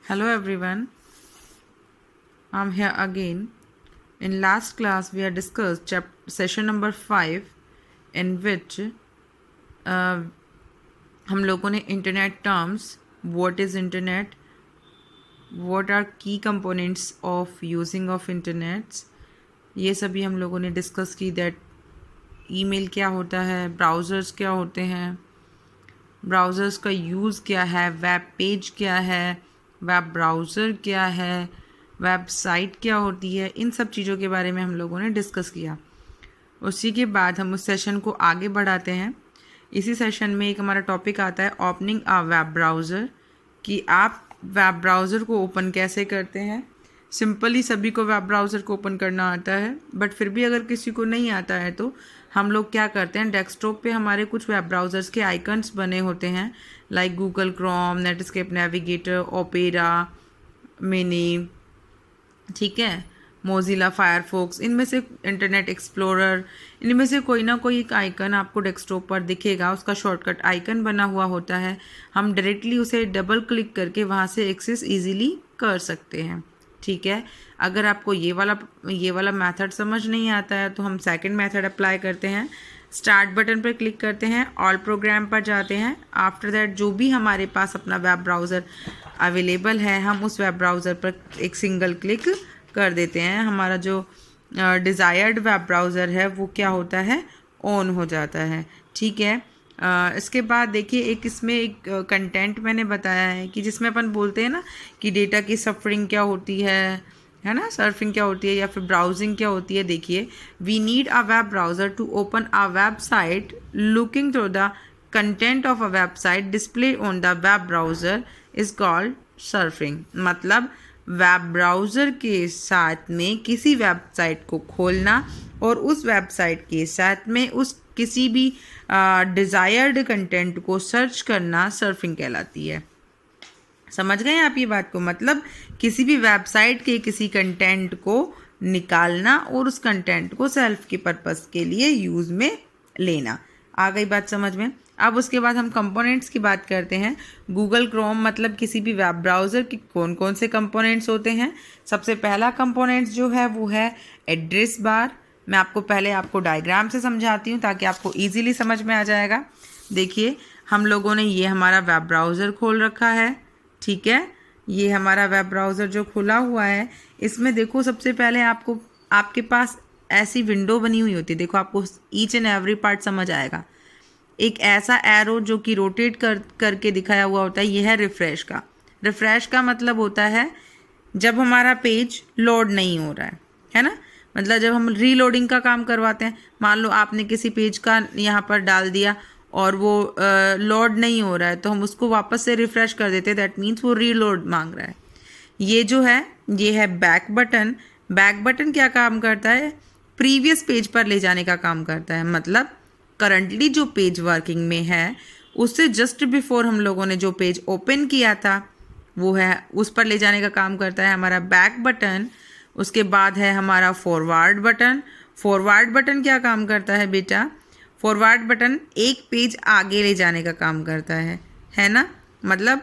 Hello everyone, I'm here again. In last class we had discussed session number 5 in which हम लोगों ने internet terms, what is internet, what are key components of using of internets, ये सभी हम लोगों ने discuss की। That email क्या होता है, ब्राउज़र्स क्या होते हैं, ब्राउज़र्स का यूज़ क्या है, वेब पेज क्या है, वेब ब्राउज़र क्या है, वेबसाइट क्या होती है, इन सब चीज़ों के बारे में हम लोगों ने डिस्कस किया। उसी के बाद हम उस सेशन को आगे बढ़ाते हैं। इसी सेशन में एक हमारा टॉपिक आता है ओपनिंग अ वेब ब्राउज़र, कि आप वेब ब्राउज़र को ओपन कैसे करते हैं। सिंपली सभी को वेब ब्राउज़र को ओपन करना आता है, बट फिर भी अगर किसी को नहीं आता है तो हम लोग क्या करते हैं, डेस्कटॉप पे हमारे कुछ वेब ब्राउज़र्स के आइकन्स बने होते हैं, like Google Chrome, Netscape navigator, opera mini, ठीक है, मोज़िला फायरफॉक्स, इनमें से इंटरनेट एक्सप्लोरर, इनमें से कोई ना कोई एक आइकन आपको डेस्कटॉप पर दिखेगा। उसका शॉर्टकट आइकन बना हुआ होता है, हम डायरेक्टली उसे डबल क्लिक करके वहाँ से एक्सेस इजीली कर सकते हैं। ठीक है, अगर आपको ये वाला मेथड समझ नहीं आता है तो हम सेकंड मेथड अप्लाई करते हैं। स्टार्ट बटन पर क्लिक करते हैं, ऑल प्रोग्राम पर जाते हैं। आफ्टर दैट जो भी हमारे पास अपना वेब ब्राउज़र अवेलेबल है, हम उस वेब ब्राउज़र पर एक सिंगल क्लिक कर देते हैं। हमारा जो डिज़ायर्ड वेब ब्राउज़र है वो क्या होता है, ऑन हो जाता है। ठीक है, इसके बाद देखिए इसमें एक कंटेंट मैंने बताया है कि जिसमें अपन बोलते हैं ना कि डेटा की सफरिंग क्या होती है ना, सर्फिंग क्या होती है या फिर ब्राउजिंग क्या होती है। देखिए, we need a web browser to open a website looking through the content of a website display on the web browser is called surfing. मतलब वेब ब्राउज़र के साथ में किसी वेबसाइट को खोलना और उस वेबसाइट के साथ में उस किसी भी डिज़ायर्ड कंटेंट को सर्च करना सर्फिंग कहलाती है। समझ गए आप ये बात को? मतलब किसी भी वेबसाइट के किसी कंटेंट को निकालना और उस कंटेंट को सेल्फ के पर्पस के लिए यूज़ में लेना। आ गई बात समझ में? अब उसके बाद हम कंपोनेंट्स की बात करते हैं। गूगल क्रोम मतलब किसी भी वेब ब्राउज़र के कौन कौन से कंपोनेंट्स होते हैं। सबसे पहला कंपोनेंट्स जो है वो है एड्रेस बार। मैं आपको डायग्राम से समझाती हूँ ताकि आपको ईजिली समझ में आ जाएगा। देखिए, हम लोगों ने ये हमारा वेब ब्राउज़र खोल रखा है। ठीक है, ये हमारा वेब ब्राउज़र जो खुला हुआ है, इसमें देखो सबसे पहले आपके पास ऐसी विंडो बनी हुई होती है। देखो, आपको ईच एंड एवरी पार्ट समझ आएगा। एक ऐसा एरो जो कि रोटेट करके दिखाया हुआ होता है, ये है रिफ़्रेश का। रिफ़्रेश का मतलब होता है जब हमारा पेज लोड नहीं हो रहा है ना। मतलब जब हम रीलोडिंग का काम करवाते हैं, मान लो आपने किसी पेज का यहाँ पर डाल दिया और वो लोड नहीं हो रहा है, तो हम उसको वापस से रिफ़्रेश कर देते हैं। दैट मीन्स वो रीलोड मांग रहा है। ये जो है ये है बैक बटन। बैक बटन क्या काम करता है, प्रीवियस पेज पर ले जाने का काम करता है। मतलब करंटली जो पेज वर्किंग में है उससे जस्ट बिफोर हम लोगों ने जो पेज ओपन किया था वो है, उस पर ले जाने का काम करता है हमारा बैक बटन। उसके बाद है हमारा फॉरवर्ड बटन। फॉरवर्ड बटन क्या काम करता है बेटा, फॉरवर्ड बटन एक पेज आगे ले जाने का काम करता है ना। मतलब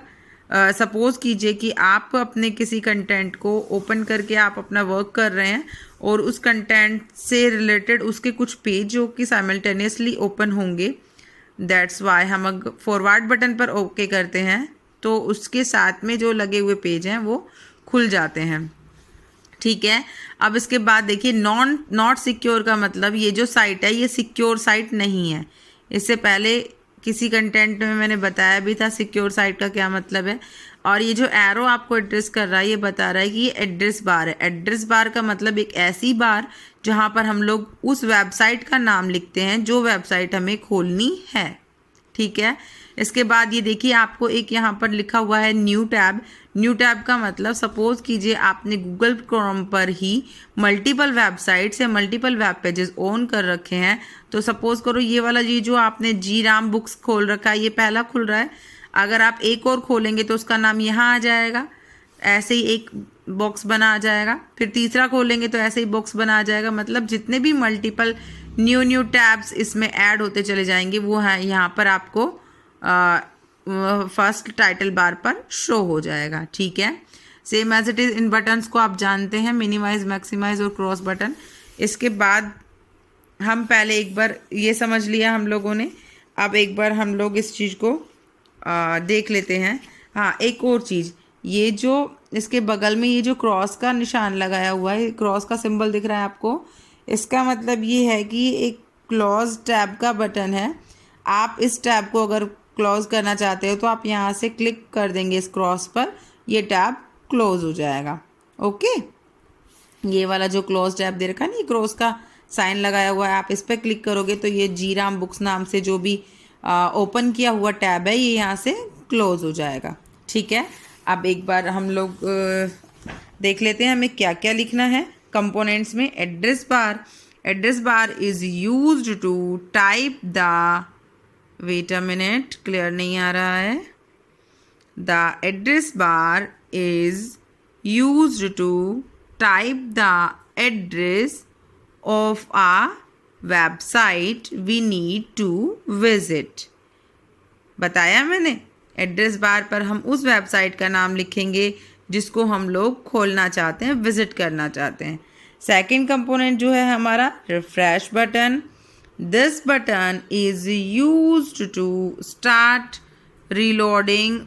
सपोज़ कीजिए कि आप अपने किसी कंटेंट को ओपन करके आप अपना वर्क कर रहे हैं और उस कंटेंट से रिलेटेड उसके कुछ पेज जो कि साइमल्टेनियसली ओपन होंगे। दैट्स वाई हम अगर फॉरवर्ड बटन पर ओके करते हैं तो उसके साथ में जो लगे हुए पेज हैं वो खुल जाते हैं। ठीक है, अब इसके बाद देखिए नॉट सिक्योर का मतलब ये जो साइट है ये सिक्योर साइट नहीं है। इससे पहले किसी कंटेंट में मैंने बताया भी था सिक्योर साइट का क्या मतलब है। और ये जो एरो आपको एड्रेस कर रहा है ये बता रहा है कि ये एड्रेस बार है। एड्रेस बार का मतलब एक ऐसी बार जहाँ पर हम लोग उस वेबसाइट का नाम लिखते हैं जो वेबसाइट हमें खोलनी है। ठीक है, इसके बाद ये देखिए आपको एक यहाँ पर लिखा हुआ है न्यू टैब। न्यू टैब का मतलब सपोज़ कीजिए आपने गूगल क्रोम पर ही मल्टीपल वेबसाइट्स या मल्टीपल वेब पेजेस ऑन कर रखे हैं। तो सपोज़ करो ये वाला जी जो आपने जी राम बुक्स खोल रखा है ये पहला खुल रहा है। अगर आप एक और खोलेंगे तो उसका नाम यहाँ आ जाएगा, ऐसे ही एक बॉक्स बना आ जाएगा। फिर तीसरा खोलेंगे तो ऐसे ही बॉक्स बना आ जाएगा। मतलब जितने भी मल्टीपल न्यू टैब्स इसमें ऐड होते चले जाएंगे वो है यहाँ पर आपको फर्स्ट टाइटल बार पर शो हो जाएगा। ठीक है, same as it is in buttons को आप जानते हैं, मिनिमाइज, मैक्सिमाइज और क्रॉस बटन। इसके बाद हम पहले एक बार ये समझ लिया हम लोगों ने, अब एक बार हम लोग इस चीज़ को देख लेते हैं। हाँ, एक और चीज़, ये जो इसके बगल में ये जो क्रॉस का निशान लगाया हुआ है, क्रॉस का सिंबल दिख रहा है आपको, इसका मतलब ये है कि एक क्लोज टैब का बटन है। आप इस टैब को अगर क्लोज करना चाहते हो तो आप यहाँ से क्लिक कर देंगे इस क्रॉस पर, ये टैब क्लोज हो जाएगा। ओके, ये वाला जो क्लोज टैब दे रखा है ना, ये क्रॉस का साइन लगाया हुआ है, आप इस पर क्लिक करोगे तो ये जीराम बुक्स नाम से जो भी ओपन किया हुआ टैब है ये यहाँ से क्लोज हो जाएगा। ठीक है, अब एक बार हम लोग देख लेते हैं हमें क्या क्या लिखना है कंपोनेंट्स में। Address bar is used to type the, wait a minute, clear नहीं आ रहा है। The address bar is used to type the address of a website we need to visit। बताया मैंने, एड्रेस बार पर हम उस वेबसाइट का नाम लिखेंगे जिसको हम लोग खोलना चाहते हैं, विजिट करना चाहते हैं। सेकंड कंपोनेंट जो है हमारा refresh button. This button is used to start reloading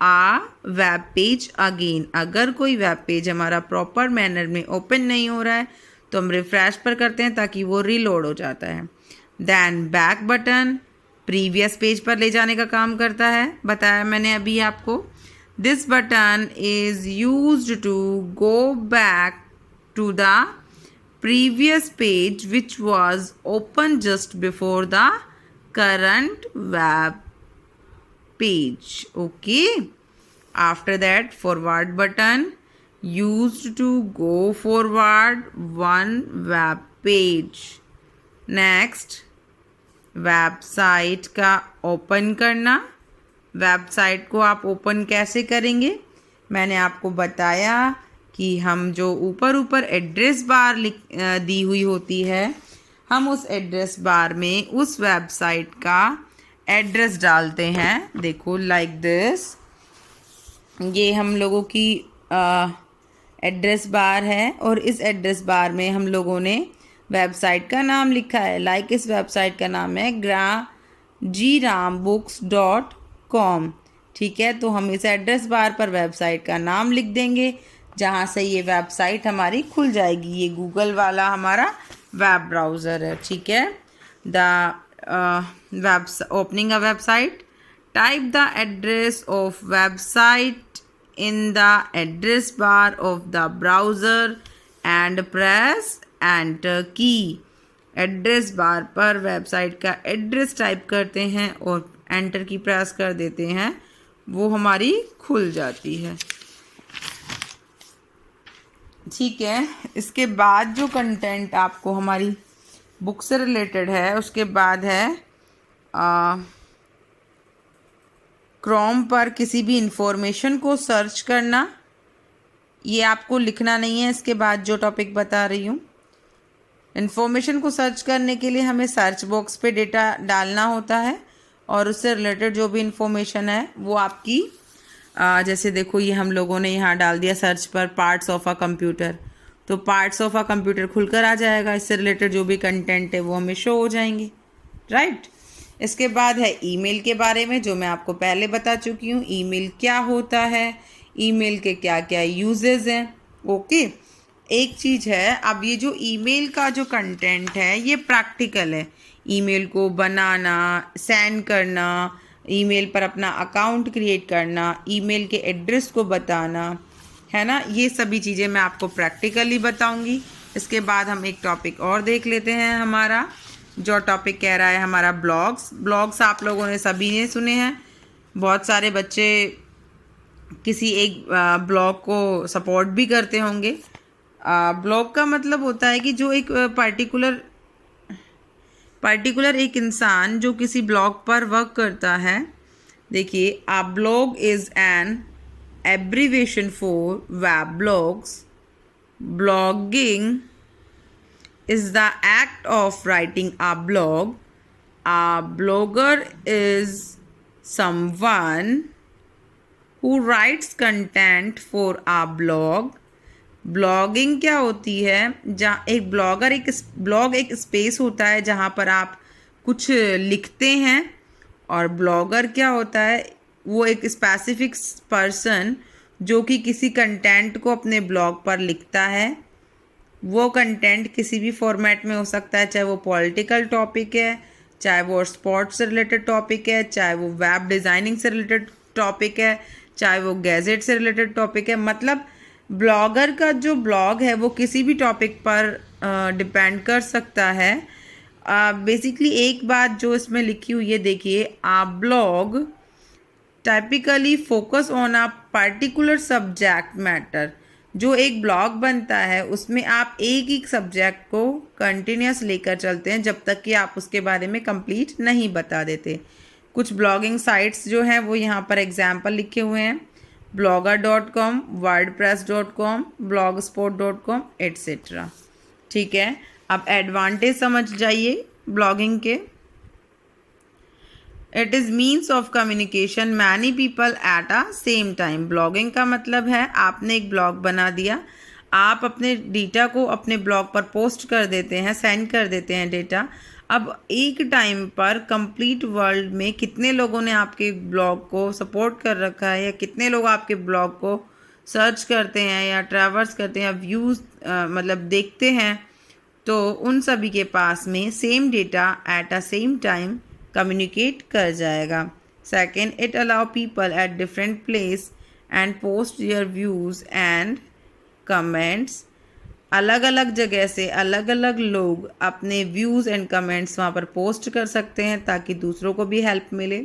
a web page again. अगर कोई वेब पेज हमारा प्रॉपर मैनर में ओपन नहीं हो रहा है तो हम रिफ्रेश पर करते हैं ताकि वो रीलोड हो जाता है। Then back button previous page पर ले जाने का काम करता है, बताया मैंने अभी आपको। This button is used to go back to the previous page which was open just before the current web page। Okay, after that forward button used to go forward one web page। next website का open करना। Website को आप open कैसे करेंगे, मैंने आपको बताया कि हम जो ऊपर एड्रेस बार दी हुई होती है, हम उस एड्रेस बार में उस वेबसाइट का एड्रेस डालते हैं। देखो लाइक दिस, ये हम लोगों की एड्रेस बार है और इस एड्रेस बार में हम लोगों ने वेबसाइट का नाम लिखा है। लाइक इस वेबसाइट का नाम है GramBooks.com। ठीक है, तो हम इस एड्रेस बार पर वेबसाइट का नाम लिख देंगे जहाँ से ये वेबसाइट हमारी खुल जाएगी। ये गूगल वाला हमारा वेब ब्राउज़र है। ठीक है, the opening a website, type the address of website in the address bar of the browser and press enter key। Address bar पर वेबसाइट का एड्रेस टाइप करते हैं और एंटर की प्रेस कर देते हैं, वो हमारी खुल जाती है। ठीक है, इसके बाद जो कंटेंट आपको हमारी बुक से रिलेटेड है, उसके बाद है क्रोम पर किसी भी इंफॉर्मेशन को सर्च करना। ये आपको लिखना नहीं है, इसके बाद जो टॉपिक बता रही हूँ। इंफॉर्मेशन को सर्च करने के लिए हमें सर्च बॉक्स पे डेटा डालना होता है और उससे रिलेटेड जो भी इंफॉर्मेशन है वो आपकी जैसे देखो ये हम लोगों ने यहाँ डाल दिया सर्च पर पार्ट्स ऑफ अ कंप्यूटर, तो पार्ट्स ऑफ अ कंप्यूटर खुलकर आ जाएगा। इससे रिलेटेड जो भी कंटेंट है वो हमें शो हो जाएंगे। राइट, इसके बाद है ईमेल के बारे में, जो मैं आपको पहले बता चुकी हूँ। ईमेल क्या होता है, ईमेल के क्या क्या यूजेस हैं। ओके, एक चीज़ है, अब ये जो ईमेल का जो कंटेंट है ये प्रैक्टिकल है। ईमेल को बनाना, सेंड करना, ईमेल पर अपना अकाउंट क्रिएट करना, ईमेल के एड्रेस को बताना, है ना, ये सभी चीज़ें मैं आपको प्रैक्टिकली बताऊंगी। इसके बाद हम एक टॉपिक और देख लेते हैं। हमारा जो टॉपिक कह रहा है हमारा ब्लॉग्स आप लोगों ने सभी ने सुने हैं। बहुत सारे बच्चे किसी एक ब्लॉग को सपोर्ट भी करते होंगे। ब्लॉग का मतलब होता है कि जो एक पर्टिकुलर एक इंसान जो किसी ब्लॉग पर वर्क करता है। देखिए, a blog is an abbreviation for web blogs। Blogging is the act of writing a blog। A blogger is someone who writes content for a blog. Blogging क्या होती है? जहाँ एक ब्लॉगर ब्लॉग एक स्पेस होता है जहाँ पर आप कुछ लिखते हैं, और ब्लॉगर क्या होता है? वो एक स्पेसिफिक पर्सन जो कि किसी कंटेंट को अपने ब्लॉग पर लिखता है। वो कंटेंट किसी भी फॉर्मेट में हो सकता है, चाहे वो पॉलिटिकल टॉपिक है, चाहे वो स्पोर्ट्स से रिलेटेड टॉपिक है, चाहे वो वेब डिज़ाइनिंग से रिलेटेड टॉपिक है, चाहे वो गैजेट से रिलेटेड टॉपिक है। मतलब ब्लॉगर का जो ब्लॉग है वो किसी भी टॉपिक पर डिपेंड कर सकता है। बेसिकली एक बात जो इसमें लिखी हुई है, देखिए, a blog typically focus on a particular subject matter. जो एक ब्लॉग बनता है उसमें आप एक ही सब्जेक्ट को कंटिन्यूस लेकर चलते हैं जब तक कि आप उसके बारे में कंप्लीट नहीं बता देते। कुछ ब्लॉगिंग साइट्स जो हैं वो यहाँ पर एग्जाम्पल लिखे हुए हैं: blogger.com, wordpress.com, blogspot.com, एट्सेट्रा। ठीक है, अब एडवांटेज समझ जाइए ब्लॉगिंग के। It is means of communication many people at a same time. Blogging का मतलब है आपने एक ब्लॉग बना दिया, आप अपने डेटा को अपने ब्लॉग पर पोस्ट कर देते हैं, सेंड कर देते हैं डेटा। अब एक टाइम पर कंप्लीट वर्ल्ड में कितने लोगों ने आपके ब्लॉग को सपोर्ट कर रखा है, या कितने लोग आपके ब्लॉग को सर्च करते हैं या ट्रैवर्स करते हैं या व्यूज़ मतलब देखते हैं, तो उन सभी के पास में same data at a same time communicate कर जाएगा। Second, it allow people at different place and post their views and comments. अलग अलग जगह से अलग अलग लोग अपने व्यूज़ एंड कमेंट्स वहाँ पर पोस्ट कर सकते हैं ताकि दूसरों को भी हेल्प मिले।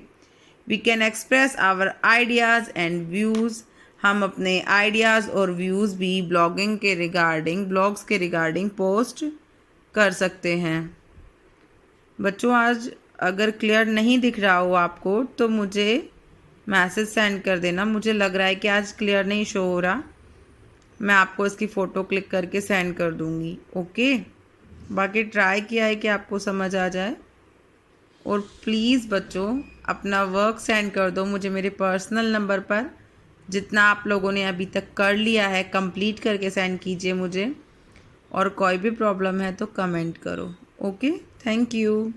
We can express our ideas and views. हम अपने आइडियाज़ और व्यूज़ भी ब्लॉगिंग के रिगार्डिंग, ब्लॉग्स के रिगार्डिंग पोस्ट कर सकते हैं। बच्चों, आज अगर क्लियर नहीं दिख रहा हो आपको तो मुझे मैसेज सेंड कर देना। मुझे लग रहा है कि आज क्लियर नहीं शो हो रहा, मैं आपको इसकी फ़ोटो क्लिक करके सेंड कर दूँगी। ओके, बाकी ट्राई किया है कि आपको समझ आ जाए। और प्लीज़ बच्चों, अपना वर्क सेंड कर दो मुझे मेरे पर्सनल नंबर पर। जितना आप लोगों ने अभी तक कर लिया है कंप्लीट करके सेंड कीजिए मुझे, और कोई भी प्रॉब्लम है तो कमेंट करो। Okay, thank you.